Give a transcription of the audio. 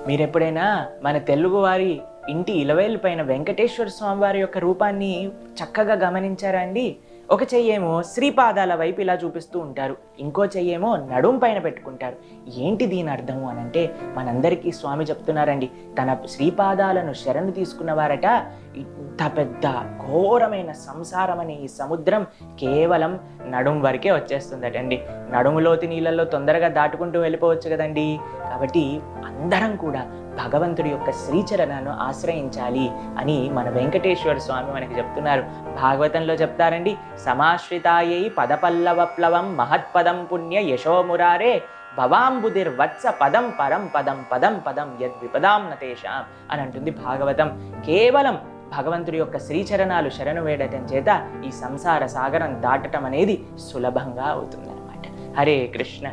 మీరెప్పుడైనా మన తెలుగువారి ఇంటి ఇలవేలు పైన వెంకటేశ్వర స్వామి వారి యొక్క రూపాన్ని చక్కగా గమనించారా అండి? ఒక చెయ్యేమో శ్రీపాదాల వైపు ఇలా చూపిస్తూ ఉంటారు, ఇంకో చెయ్యేమో నడుం పైన పెట్టుకుంటారు. ఏంటి దీని అర్థము అని అంటే, మనందరికీ స్వామి చెప్తున్నారండి, తన శ్రీపాదాలను శరణు తీసుకున్నవారట ఇంత పెద్ద ఘోరమైన సంసారం అనే ఈ సముద్రం కేవలం నడుం వరకే వచ్చేస్తుందటండి. నడుములోతి నీళ్ళల్లో తొందరగా దాటుకుంటూ వెళ్ళిపోవచ్చు కదండి. కాబట్టి అందరం కూడా భగవంతుడి యొక్క శ్రీచరణను ఆశ్రయించాలి అని మన వెంకటేశ్వర స్వామి మనకి చెప్తున్నారు. భాగవతంలో చెప్తారండి, సమాశ్రితాయై పదపల్లవప్లవం మహత్పదం పుణ్య యశోమురారే భవాంబుదిర్వత్స పదం పరం పదం పదం పదం యద్విపదాం నతేషాం అని అంటుంది భాగవతం. కేవలం భగవంతుడి యొక్క శ్రీచరణాలు శరణు వేడటం చేత ఈ సంసార సాగరం దాటడం అనేది సులభంగా అవుతుందన్నమాట. హరే కృష్ణ.